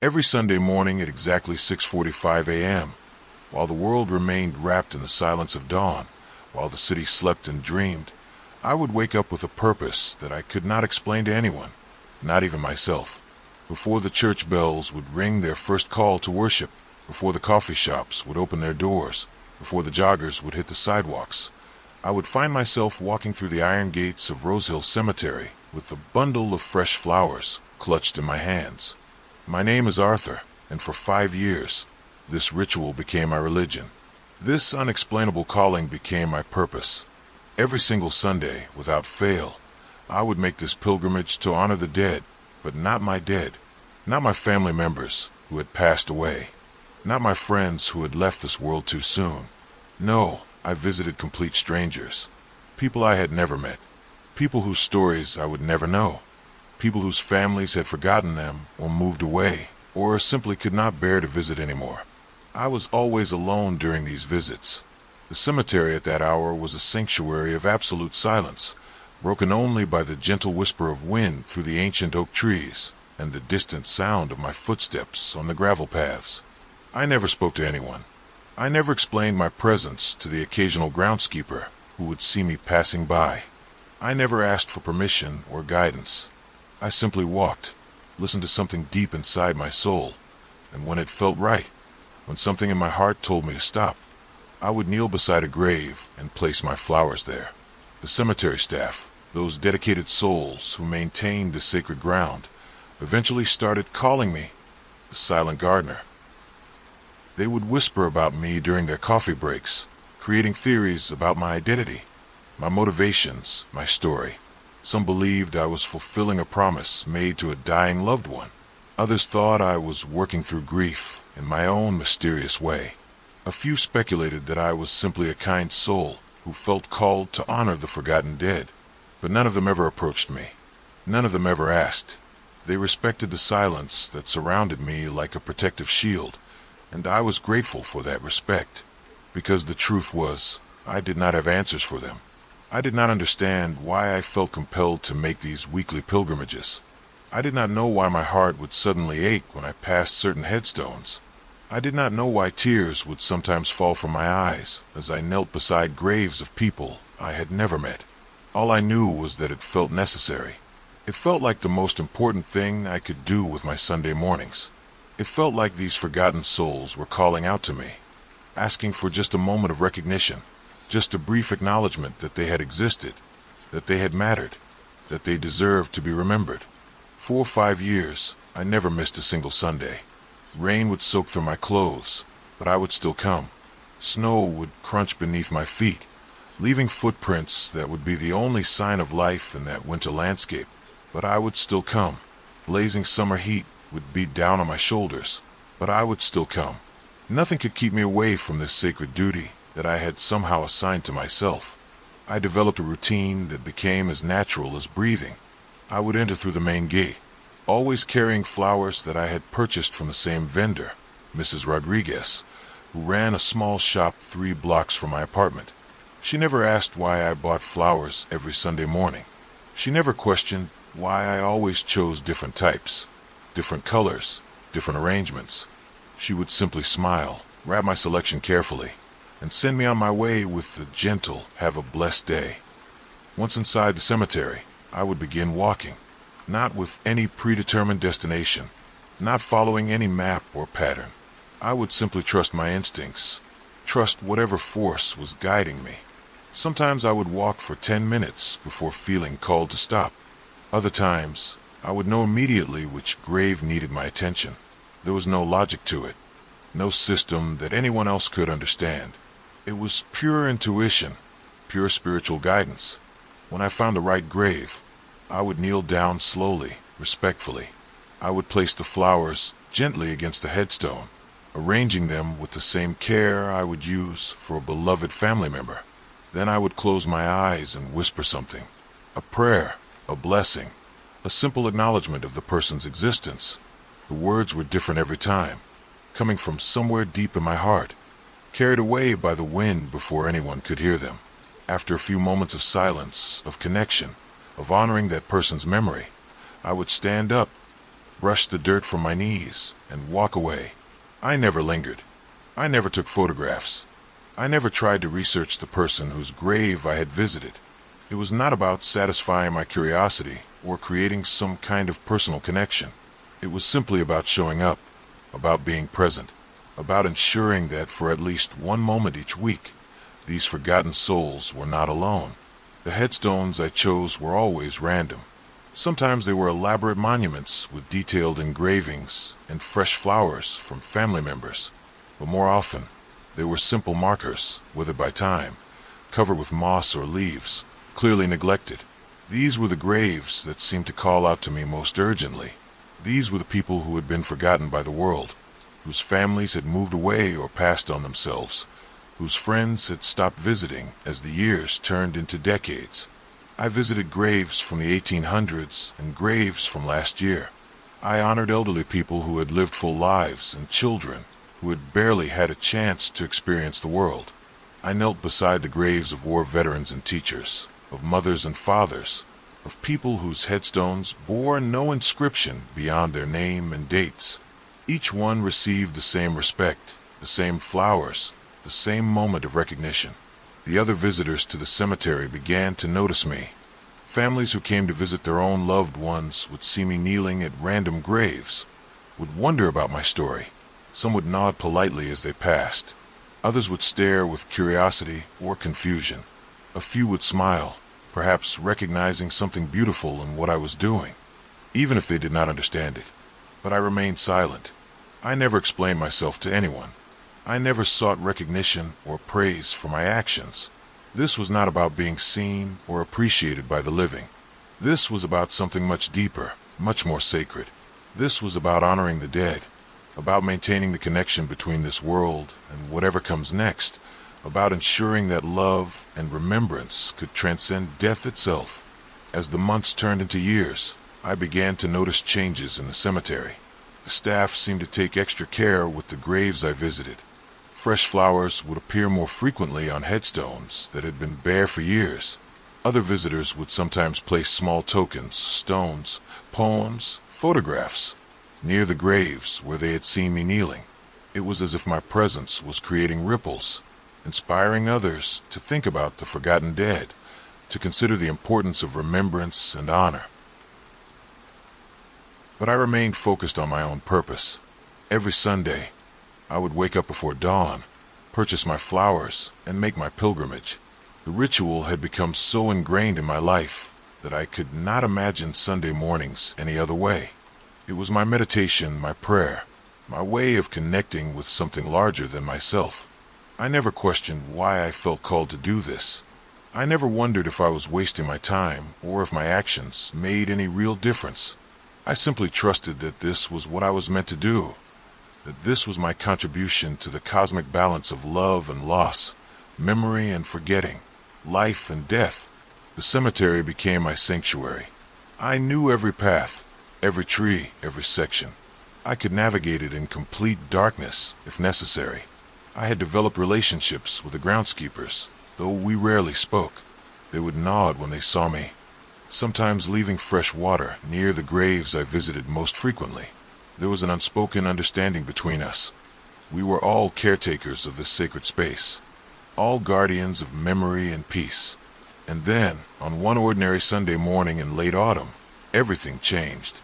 Every Sunday morning at exactly 6:45 a.m., while the world remained wrapped in the silence of dawn, while the city slept and dreamed, I would wake up with a purpose that I could not explain to anyone, not even myself. Before the church bells would ring their first call to worship, before the coffee shops would open their doors, before the joggers would hit the sidewalks, I would find myself walking through the iron gates of Rose Hill Cemetery with a bundle of fresh flowers clutched in my hands. My name is Arthur, and for 5 years, this ritual became my religion. This unexplainable calling became my purpose. Every single Sunday, without fail, I would make this pilgrimage to honor the dead, but not my dead, not my family members who had passed away, not my friends who had left this world too soon. No, I visited complete strangers, people I had never met, people whose stories I would never know, people whose families had forgotten them or moved away, or simply could not bear to visit anymore. I was always alone during these visits. The cemetery at that hour was a sanctuary of absolute silence, broken only by the gentle whisper of wind through the ancient oak trees and the distant sound of my footsteps on the gravel paths. I never spoke to anyone. I never explained my presence to the occasional groundskeeper who would see me passing by. I never asked for permission or guidance. I simply walked, listened to something deep inside my soul, and when it felt right, when something in my heart told me to stop, I would kneel beside a grave and place my flowers there. The cemetery staff, those dedicated souls who maintained the sacred ground, eventually started calling me the silent gardener. They would whisper about me during their coffee breaks, creating theories about my identity, my motivations, my story. Some believed I was fulfilling a promise made to a dying loved one. Others thought I was working through grief in my own mysterious way. A few speculated that I was simply a kind soul who felt called to honor the forgotten dead. But none of them ever approached me. None of them ever asked. They respected the silence that surrounded me like a protective shield, and I was grateful for that respect, because the truth was, I did not have answers for them. I did not understand why I felt compelled to make these weekly pilgrimages. I did not know why my heart would suddenly ache when I passed certain headstones. I did not know why tears would sometimes fall from my eyes as I knelt beside graves of people I had never met. All I knew was that it felt necessary. It felt like the most important thing I could do with my Sunday mornings. It felt like these forgotten souls were calling out to me, asking for just a moment of recognition, just a brief acknowledgement that they had existed, that they had mattered, that they deserved to be remembered. For 5 years, I never missed a single Sunday. Rain would soak through my clothes, but I would still come. Snow would crunch beneath my feet, leaving footprints that would be the only sign of life in that winter landscape. But I would still come. Blazing summer heat would beat down on my shoulders, but I would still come. Nothing could keep me away from this sacred duty that I had somehow assigned to myself. I developed a routine that became as natural as breathing. I would enter through the main gate, always carrying flowers that I had purchased from the same vendor, Mrs. Rodriguez, who ran a small shop 3 blocks from my apartment. She never asked why I bought flowers every Sunday morning. She never questioned why I always chose different types, different colors, different arrangements. She would simply smile, wrap my selection carefully, and send me on my way with the gentle, "Have a blessed day." Once inside the cemetery, I would begin walking, not with any predetermined destination, not following any map or pattern. I would simply trust my instincts, trust whatever force was guiding me. Sometimes I would walk for 10 minutes before feeling called to stop. Other times, I would know immediately which grave needed my attention. There was no logic to it, no system that anyone else could understand. It was pure intuition, pure spiritual guidance. When I found the right grave, I would kneel down slowly, respectfully. I would place the flowers gently against the headstone, arranging them with the same care I would use for a beloved family member. Then I would close my eyes and whisper something, a prayer, a blessing, a simple acknowledgement of the person's existence. The words were different every time, coming from somewhere deep in my heart, carried away by the wind before anyone could hear them. After a few moments of silence, of connection, of honoring that person's memory, I would stand up, brush the dirt from my knees, and walk away. I never lingered. I never took photographs. I never tried to research the person whose grave I had visited. It was not about satisfying my curiosity or creating some kind of personal connection. It was simply about showing up, about being present, about ensuring that for at least one moment each week, these forgotten souls were not alone. The headstones I chose were always random. Sometimes they were elaborate monuments with detailed engravings and fresh flowers from family members, but more often, they were simple markers, withered by time, covered with moss or leaves, clearly neglected. These were the graves that seemed to call out to me most urgently. These were the people who had been forgotten by the world, whose families had moved away or passed on themselves, whose friends had stopped visiting as the years turned into decades. I visited graves from the 1800s and graves from last year. I honored elderly people who had lived full lives and children who had barely had a chance to experience the world. I knelt beside the graves of war veterans and teachers, of mothers and fathers, of people whose headstones bore no inscription beyond their name and dates. Each one received the same respect, the same flowers, the same moment of recognition. The other visitors to the cemetery began to notice me. Families who came to visit their own loved ones would see me kneeling at random graves, would wonder about my story. Some would nod politely as they passed. Others would stare with curiosity or confusion. A few would smile, perhaps recognizing something beautiful in what I was doing, even if they did not understand it. But I remained silent. I never explained myself to anyone. I never sought recognition or praise for my actions. This was not about being seen or appreciated by the living. This was about something much deeper, much more sacred. This was about honoring the dead, about maintaining the connection between this world and whatever comes next, about ensuring that love and remembrance could transcend death itself. As the months turned into years, I began to notice changes in the cemetery. The staff seemed to take extra care with the graves I visited. Fresh flowers would appear more frequently on headstones that had been bare for years. Other visitors would sometimes place small tokens, stones, poems, photographs near the graves where they had seen me kneeling. It was as if my presence was creating ripples, inspiring others to think about the forgotten dead, to consider the importance of remembrance and honor. But I remained focused on my own purpose. Every Sunday, I would wake up before dawn, purchase my flowers, and make my pilgrimage. The ritual had become so ingrained in my life that I could not imagine Sunday mornings any other way. It was my meditation, my prayer, my way of connecting with something larger than myself. I never questioned why I felt called to do this. I never wondered if I was wasting my time or if my actions made any real difference. I simply trusted that this was what I was meant to do, that this was my contribution to the cosmic balance of love and loss, memory and forgetting, life and death. The cemetery became my sanctuary. I knew every path, every tree, every section. I could navigate it in complete darkness, if necessary. I had developed relationships with the groundskeepers, though we rarely spoke. They would nod when they saw me, sometimes leaving fresh water near the graves I visited most frequently. There was an unspoken understanding between us. We were all caretakers of this sacred space, all guardians of memory and peace. And then, on one ordinary Sunday morning in late autumn, everything changed.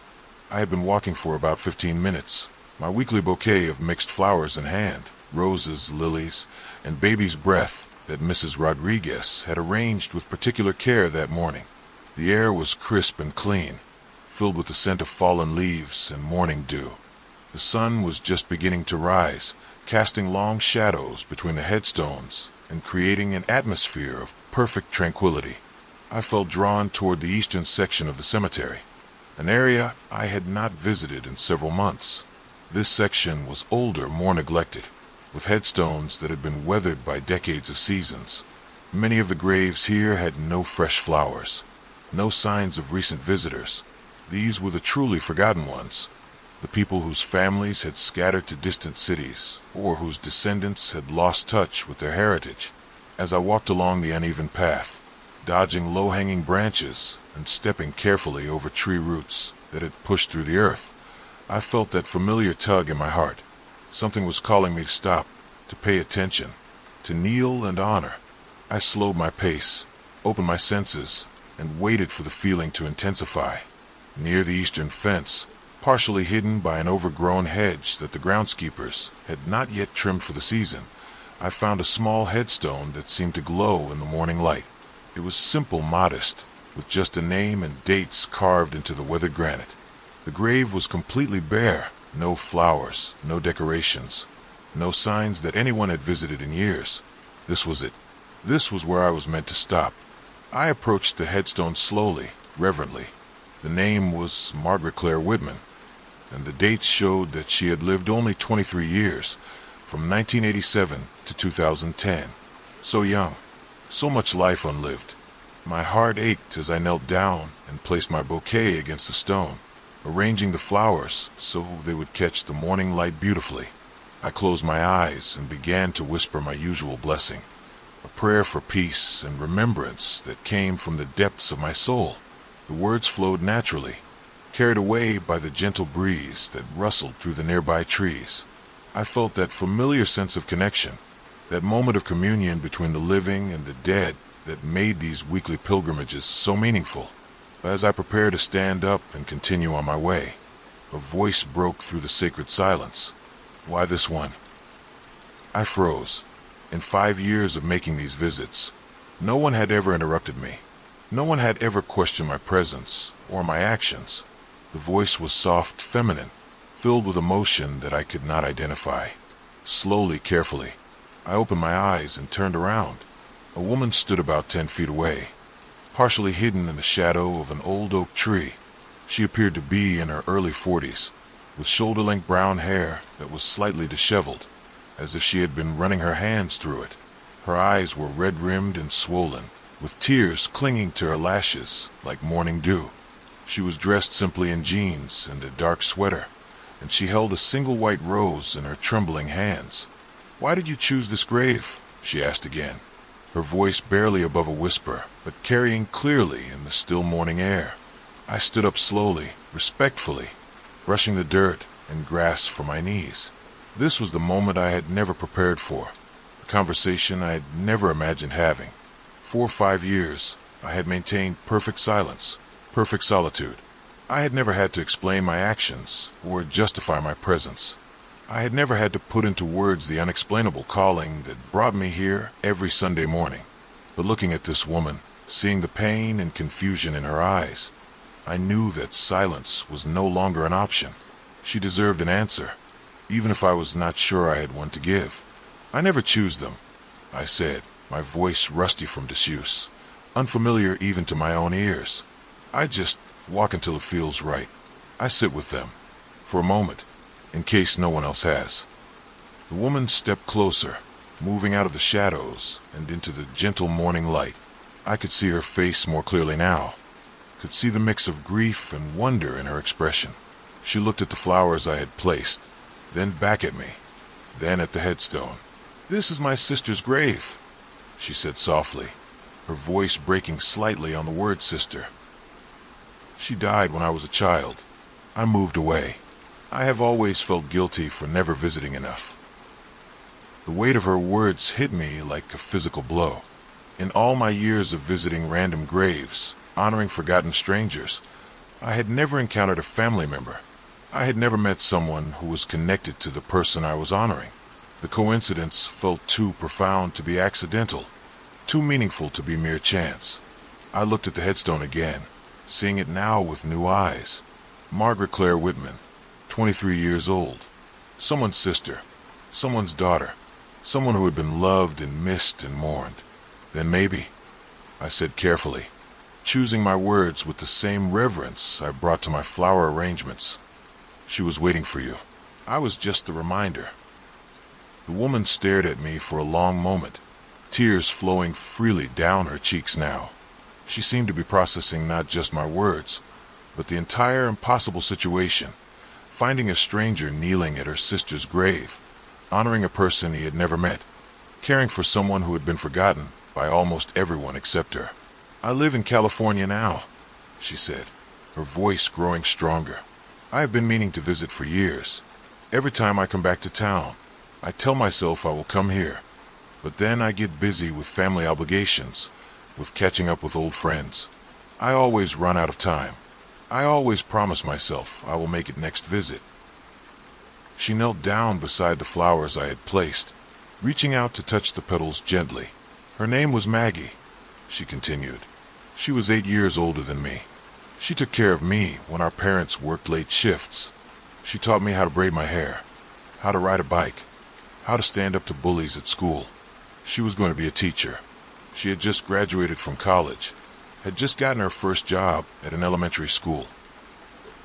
I had been walking for about 15 minutes, my weekly bouquet of mixed flowers in hand, roses, lilies, and baby's breath that Mrs. Rodriguez had arranged with particular care that morning. The air was crisp and clean, filled with the scent of fallen leaves and morning dew. The sun was just beginning to rise, casting long shadows between the headstones and creating an atmosphere of perfect tranquility. I felt drawn toward the eastern section of the cemetery, an area I had not visited in several months. This section was older, more neglected, with headstones that had been weathered by decades of seasons. Many of the graves here had no fresh flowers, no signs of recent visitors. These were the truly forgotten ones, the people whose families had scattered to distant cities, or whose descendants had lost touch with their heritage. As I walked along the uneven path, dodging low-hanging branches and stepping carefully over tree roots that had pushed through the earth, I felt that familiar tug in my heart. Something was calling me to stop, to pay attention, to kneel and honor. I slowed my pace, opened my senses, and waited for the feeling to intensify. Near the eastern fence, partially hidden by an overgrown hedge that the groundskeepers had not yet trimmed for the season, I found a small headstone that seemed to glow in the morning light. It was simple, modest, with just a name and dates carved into the weathered granite. The grave was completely bare, no flowers, no decorations, no signs that anyone had visited in years. This was it. This was where I was meant to stop. I approached the headstone slowly, reverently. The name was Margaret Claire Whitman, and the dates showed that she had lived only 23 years, from 1987 to 2010. So young, so much life unlived. My heart ached as I knelt down and placed my bouquet against the stone, arranging the flowers so they would catch the morning light beautifully. I closed my eyes and began to whisper my usual blessing, a prayer for peace and remembrance that came from the depths of my soul. The words flowed naturally, carried away by the gentle breeze that rustled through the nearby trees. I felt that familiar sense of connection, that moment of communion between the living and the dead that made these weekly pilgrimages so meaningful. As I prepared to stand up and continue on my way, a voice broke through the sacred silence. Why this one? I froze. In 5 years of making these visits, no one had ever interrupted me. No one had ever questioned my presence or my actions. The voice was soft, feminine, filled with emotion that I could not identify. Slowly, carefully, I opened my eyes and turned around. A woman stood about 10 feet away, partially hidden in the shadow of an old oak tree. She appeared to be in her early 40s, with shoulder-length brown hair that was slightly disheveled, as if she had been running her hands through it. Her eyes were red-rimmed and swollen, with tears clinging to her lashes like morning dew. She was dressed simply in jeans and a dark sweater, and she held a single white rose in her trembling hands. "Why did you choose this grave?" she asked again, her voice barely above a whisper, but carrying clearly in the still morning air. I stood up slowly, respectfully, brushing the dirt and grass from my knees. This was the moment I had never prepared for, a conversation I had never imagined having. For 5 years, I had maintained perfect silence, perfect solitude. I had never had to explain my actions or justify my presence. I had never had to put into words the unexplainable calling that brought me here every Sunday morning. But looking at this woman, seeing the pain and confusion in her eyes, I knew that silence was no longer an option. She deserved an answer, even if I was not sure I had one to give. "I never choose them," I said, my voice rusty from disuse, unfamiliar even to my own ears. "I just walk until it feels right. I sit with them, for a moment, in case no one else has." The woman stepped closer, moving out of the shadows and into the gentle morning light. I could see her face more clearly now, could see the mix of grief and wonder in her expression. She looked at the flowers I had placed, then back at me, then at the headstone. "This is my sister's grave," she said softly, her voice breaking slightly on the word sister. "She died when I was a child. I moved away. I have always felt guilty for never visiting enough." The weight of her words hit me like a physical blow. In all my years of visiting random graves, honoring forgotten strangers, I had never encountered a family member. I had never met someone who was connected to the person I was honoring. The coincidence felt too profound to be accidental, too meaningful to be mere chance. I looked at the headstone again, seeing it now with new eyes. Margaret Claire Whitman, 23 years old. Someone's sister, someone's daughter, someone who had been loved and missed and mourned. "Then maybe," I said carefully, choosing my words with the same reverence I brought to my flower arrangements. "She was waiting for you. I was just the reminder." The woman stared at me for a long moment, tears flowing freely down her cheeks now. She seemed to be processing not just my words, but the entire impossible situation, finding a stranger kneeling at her sister's grave, honoring a person he had never met, caring for someone who had been forgotten by almost everyone except her. "I live in California now," she said, her voice growing stronger. I have been meaning to visit for years. Every time I come back to town, I tell myself I will come here. But then I get busy with family obligations, with catching up with old friends. I always run out of time. I always promise myself I will make it next visit. She knelt down beside the flowers I had placed, reaching out to touch the petals gently. Her name was Maggie, she continued. She was 8 years older than me. She took care of me when our parents worked late shifts. She taught me how to braid my hair, how to ride a bike, how to stand up to bullies at school. She was going to be a teacher. She had just graduated from college, had just gotten her first job at an elementary school.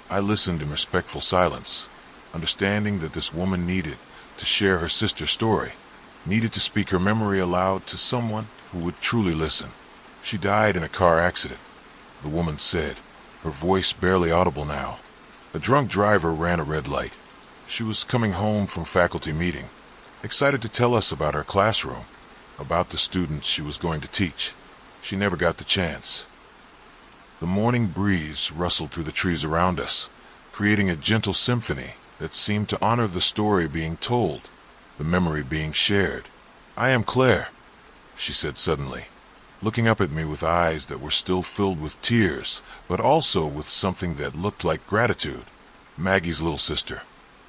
I listened in respectful silence, understanding that this woman needed to share her sister's story, needed to speak her memory aloud to someone who would truly listen. She died in a car accident, the woman said, her voice barely audible now. A drunk driver ran a red light. She was coming home from faculty meeting, excited to tell us about her classroom, about the students she was going to teach. She never got the chance. The morning breeze rustled through the trees around us, creating a gentle symphony that seemed to honor the story being told, the memory being shared. "I am Claire," she said suddenly, looking up at me with eyes that were still filled with tears, but also with something that looked like gratitude. "Maggie's little sister.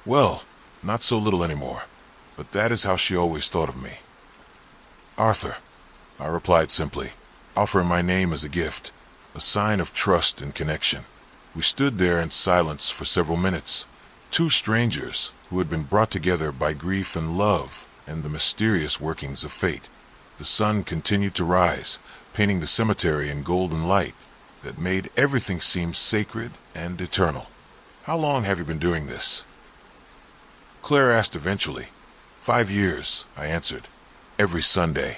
Well, not so little anymore, but that is how she always thought of me." "Arthur," I replied simply, offering my name as a gift, a sign of trust and connection. We stood there in silence for several minutes, two strangers who had been brought together by grief and love and the mysterious workings of fate. The sun continued to rise, painting the cemetery in golden light that made everything seem sacred and eternal. "How long have you been doing this?" Claire asked eventually. 5 years, I answered. Every Sunday.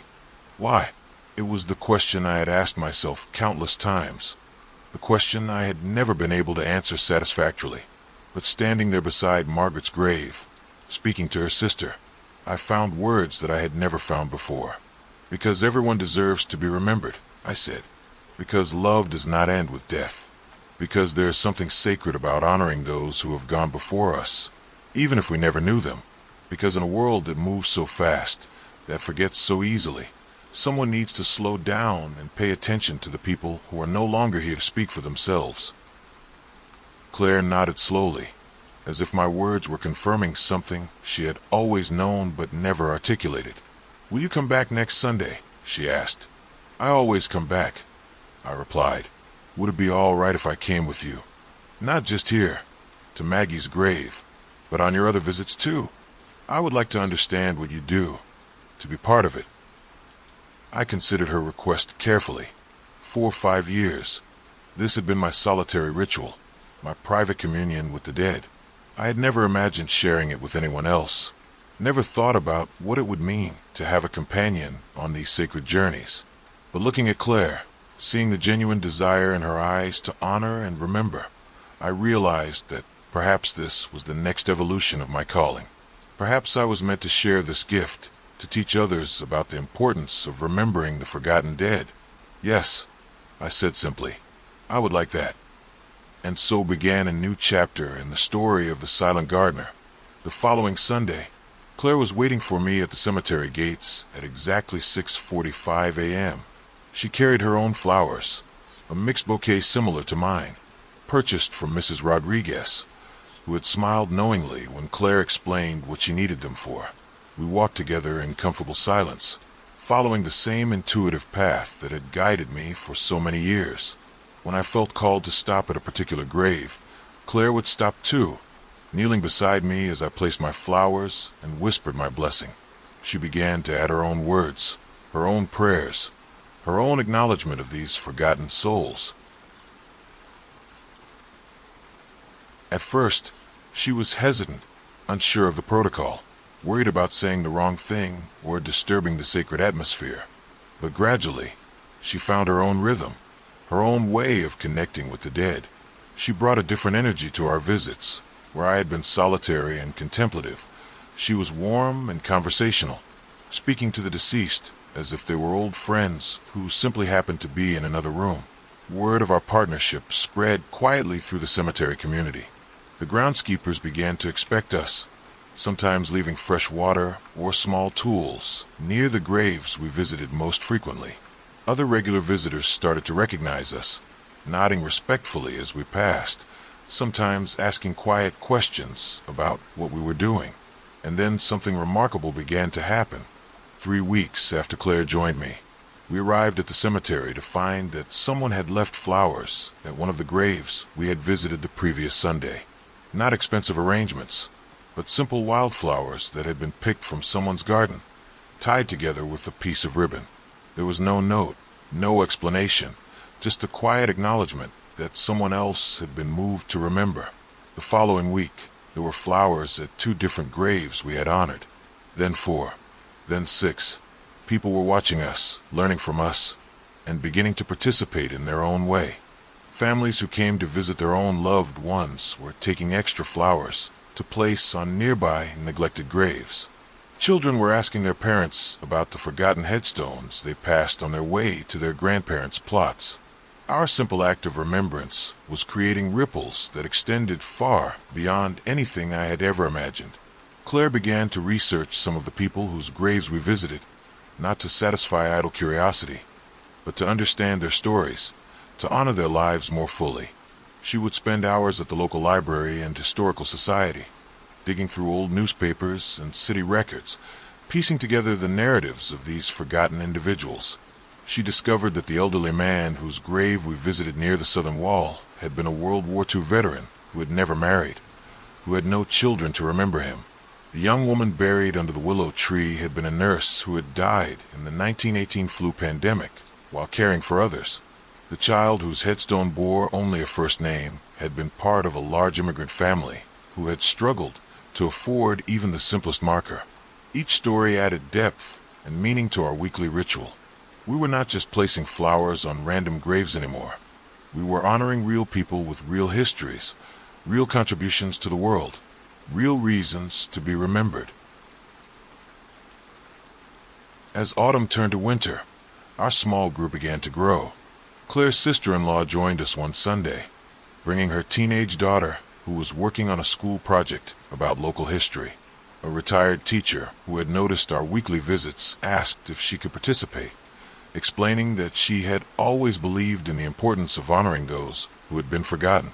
Why? It was the question I had asked myself countless times, the question I had never been able to answer satisfactorily. But standing there beside Margaret's grave, speaking to her sister, I found words that I had never found before. "Because everyone deserves to be remembered," I said. "Because love does not end with death. Because there is something sacred about honoring those who have gone before us, even if we never knew them. Because in a world that moves so fast, that forgets so easily, someone needs to slow down and pay attention to the people who are no longer here to speak for themselves." Claire nodded slowly, as if my words were confirming something she had always known but never articulated. "Will you come back next Sunday?" she asked. "I always come back," I replied. "Would it be all right if I came with you? Not just here, to Maggie's grave, but on your other visits too. I would like to understand what you do, to be part of it." I considered her request carefully. 4 or 5 years. This had been my solitary ritual, my private communion with the dead. I had never imagined sharing it with anyone else, never thought about what it would mean to have a companion on these sacred journeys. But looking at Claire, seeing the genuine desire in her eyes to honor and remember, I realized that perhaps this was the next evolution of my calling. Perhaps I was meant to share this gift, to teach others about the importance of remembering the forgotten dead. "Yes," I said simply, "I would like that." And so began a new chapter in the story of the Silent Gardener. The following Sunday, Claire was waiting for me at the cemetery gates at exactly 6:45 a.m. She carried her own flowers, a mixed bouquet similar to mine, purchased from Mrs. Rodriguez, who had smiled knowingly when Claire explained what she needed them for. We walked together in comfortable silence, following the same intuitive path that had guided me for so many years. When I felt called to stop at a particular grave, Claire would stop too, kneeling beside me as I placed my flowers and whispered my blessing. She began to add her own words, her own prayers, her own acknowledgement of these forgotten souls. At first, she was hesitant, unsure of the protocol, worried about saying the wrong thing or disturbing the sacred atmosphere. But gradually, she found her own rhythm, her own way of connecting with the dead. She brought a different energy to our visits. Where I had been solitary and contemplative, she was warm and conversational, speaking to the deceased as if they were old friends who simply happened to be in another room. Word of our partnership spread quietly through the cemetery community. The groundskeepers began to expect us, sometimes leaving fresh water or small tools near the graves we visited most frequently. Other regular visitors started to recognize us, nodding respectfully as we passed, sometimes asking quiet questions about what we were doing. And then something remarkable began to happen. 3 weeks after Claire joined me, we arrived at the cemetery to find that someone had left flowers at one of the graves we had visited the previous Sunday. Not expensive arrangements, but simple wildflowers that had been picked from someone's garden, tied together with a piece of ribbon. There was no note, no explanation, just a quiet acknowledgement that someone else had been moved to remember. The following week, there were flowers at 2 different graves we had honored. Then 4, then 6. People were watching us, learning from us, and beginning to participate in their own way. Families who came to visit their own loved ones were taking extra flowers to place on nearby neglected graves. Children were asking their parents about the forgotten headstones they passed on their way to their grandparents' plots. Our simple act of remembrance was creating ripples that extended far beyond anything I had ever imagined. Claire began to research some of the people whose graves we visited, not to satisfy idle curiosity, but to understand their stories, to honor their lives more fully. She would spend hours at the local library and historical society, digging through old newspapers and city records, piecing together the narratives of these forgotten individuals. She discovered that the elderly man whose grave we visited near the southern wall had been a World War II veteran who had never married, who had no children to remember him. The young woman buried under the willow tree had been a nurse who had died in the 1918 flu pandemic while caring for others. The child whose headstone bore only a first name had been part of a large immigrant family who had struggled to afford even the simplest marker. Each story added depth and meaning to our weekly ritual. We were not just placing flowers on random graves anymore. We were honoring real people with real histories, real contributions to the world, real reasons to be remembered. As autumn turned to winter, our small group began to grow. Claire's sister-in-law joined us one Sunday, bringing her teenage daughter who was working on a school project about local history. A retired teacher who had noticed our weekly visits asked if she could participate, explaining that she had always believed in the importance of honoring those who had been forgotten.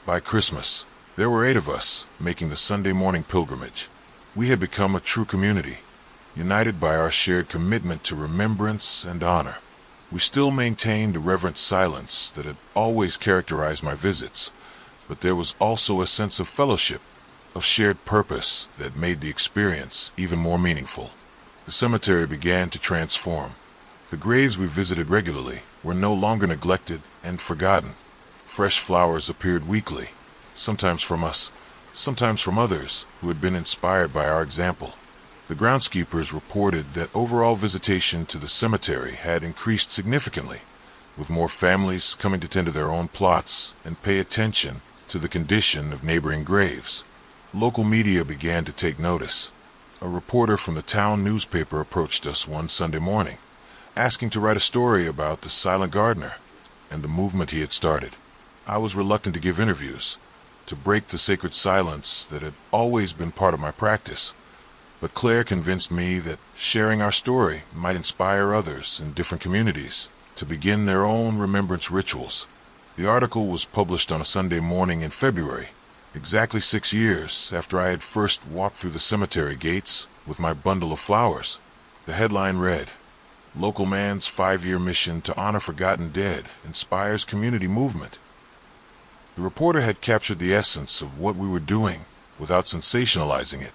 By Christmas, there were 8 of us making the Sunday morning pilgrimage. We had become a true community, united by our shared commitment to remembrance and honor. We still maintained the reverent silence that had always characterized my visits, but there was also a sense of fellowship, of shared purpose that made the experience even more meaningful. The cemetery began to transform. The graves we visited regularly were no longer neglected and forgotten. Fresh flowers appeared weekly, sometimes from us, sometimes from others who had been inspired by our example. The groundskeepers reported that overall visitation to the cemetery had increased significantly, with more families coming to tend to their own plots and pay attention to the condition of neighboring graves. Local media began to take notice. A reporter from the town newspaper approached us one Sunday morning, asking to write a story about the silent gardener and the movement he had started. I was reluctant to give interviews, to break the sacred silence that had always been part of my practice. But Claire convinced me that sharing our story might inspire others in different communities to begin their own remembrance rituals. The article was published on a Sunday morning in February, exactly 6 years after I had first walked through the cemetery gates with my bundle of flowers. The headline read, "Local man's 5-year mission to honor forgotten dead inspires community movement." The reporter had captured the essence of what we were doing without sensationalizing it,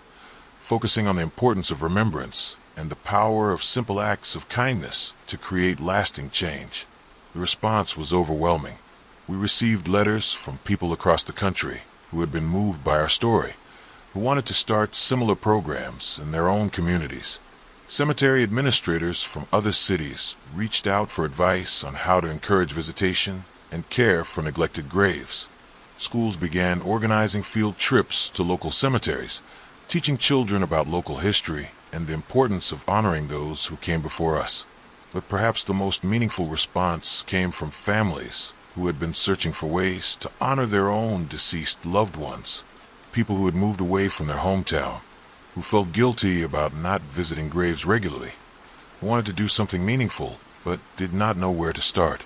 focusing on the importance of remembrance and the power of simple acts of kindness to create lasting change. The response was overwhelming. We received letters from people across the country who had been moved by our story, who wanted to start similar programs in their own communities. Cemetery administrators from other cities reached out for advice on how to encourage visitation and care for neglected graves. Schools began organizing field trips to local cemeteries, teaching children about local history and the importance of honoring those who came before us. But perhaps the most meaningful response came from families who had been searching for ways to honor their own deceased loved ones. people who had moved away from their hometown, who felt guilty about not visiting graves regularly, who wanted to do something meaningful but did not know where to start.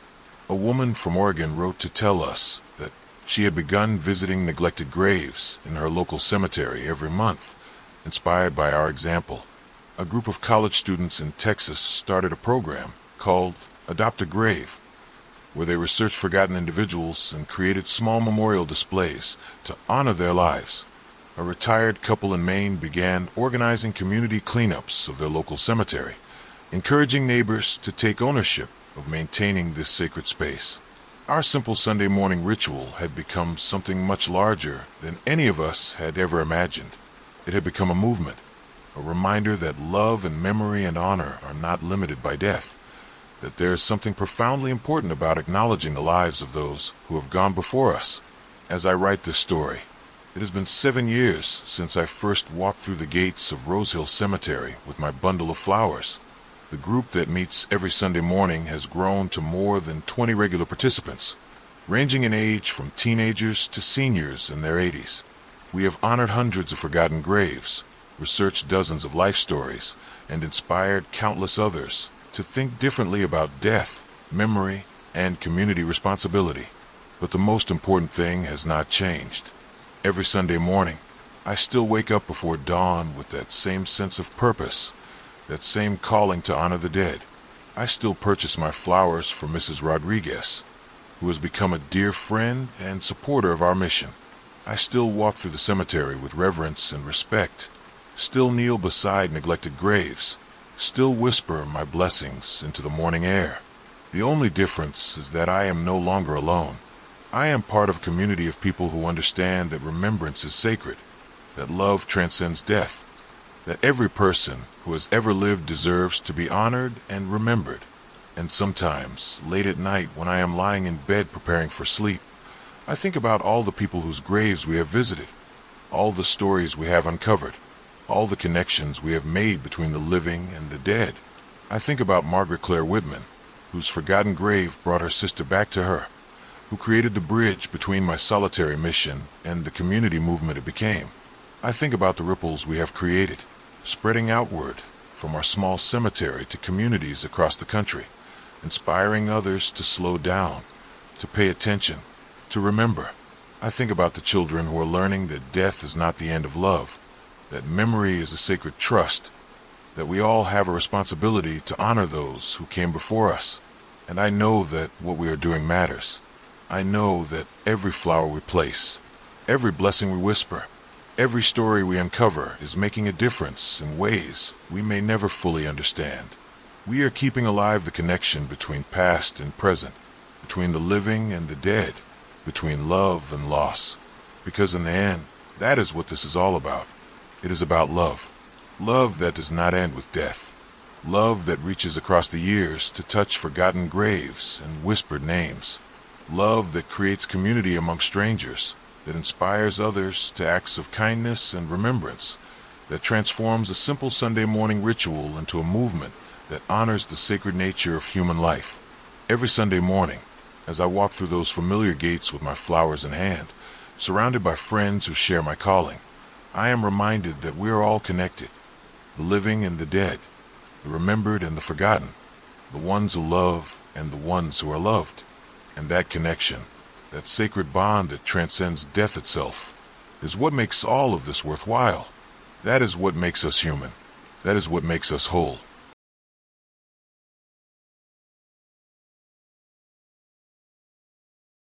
A woman from Oregon wrote to tell us that she had begun visiting neglected graves in her local cemetery every month, inspired by our example. A group of college students in Texas started a program called Adopt a Grave, where they researched forgotten individuals and created small memorial displays to honor their lives. A retired couple in Maine began organizing community cleanups of their local cemetery, encouraging neighbors to take ownership of maintaining this sacred space. Our simple Sunday morning ritual had become something much larger than any of us had ever imagined. It had become a movement, a reminder that love and memory and honor are not limited by death, that there is something profoundly important about acknowledging the lives of those who have gone before us. As I write this story, it has been 7 years since I first walked through the gates of Rose Hill Cemetery with my bundle of flowers. The group that meets every Sunday morning has grown to more than 20 regular participants, ranging in age from teenagers to seniors in their 80s. We have honored hundreds of forgotten graves, researched dozens of life stories, and inspired countless others to think differently about death, memory, and community responsibility. But the most important thing has not changed. Every Sunday morning, I still wake up before dawn with that same sense of purpose, that same calling to honor the dead. I still purchase my flowers for Mrs. Rodriguez, who has become a dear friend and supporter of our mission. I still walk through the cemetery with reverence and respect, still kneel beside neglected graves, still whisper my blessings into the morning air. The only difference is that I am no longer alone. I am part of a community of people who understand that remembrance is sacred, that love transcends death, that every person who has ever lived deserves to be honored and remembered. And sometimes, late at night when I am lying in bed preparing for sleep, I think about all the people whose graves we have visited, all the stories we have uncovered, all the connections we have made between the living and the dead. I think about Margaret Claire Whitman, whose forgotten grave brought her sister back to her, who created the bridge between my solitary mission and the community movement it became. I think about the ripples we have created, spreading outward from our small cemetery to communities across the country, inspiring others to slow down, to pay attention, to remember. I think about the children who are learning that death is not the end of love, that memory is a sacred trust, that we all have a responsibility to honor those who came before us. And I know that what we are doing matters. I know that every flower we place, every blessing we whisper, every story we uncover is making a difference in ways we may never fully understand. We are keeping alive the connection between past and present, between the living and the dead, between love and loss. Because in the end, that is what this is all about. It is about love. Love that does not end with death. Love that reaches across the years to touch forgotten graves and whispered names. Love that creates community among strangers, that inspires others to acts of kindness and remembrance, that transforms a simple Sunday morning ritual into a movement that honors the sacred nature of human life. Every Sunday morning, as I walk through those familiar gates with my flowers in hand, surrounded by friends who share my calling, I am reminded that we are all connected, the living and the dead, the remembered and the forgotten, the ones who love and the ones who are loved. And that connection, that sacred bond that transcends death itself, is what makes all of this worthwhile. That is what makes us human. That is what makes us whole.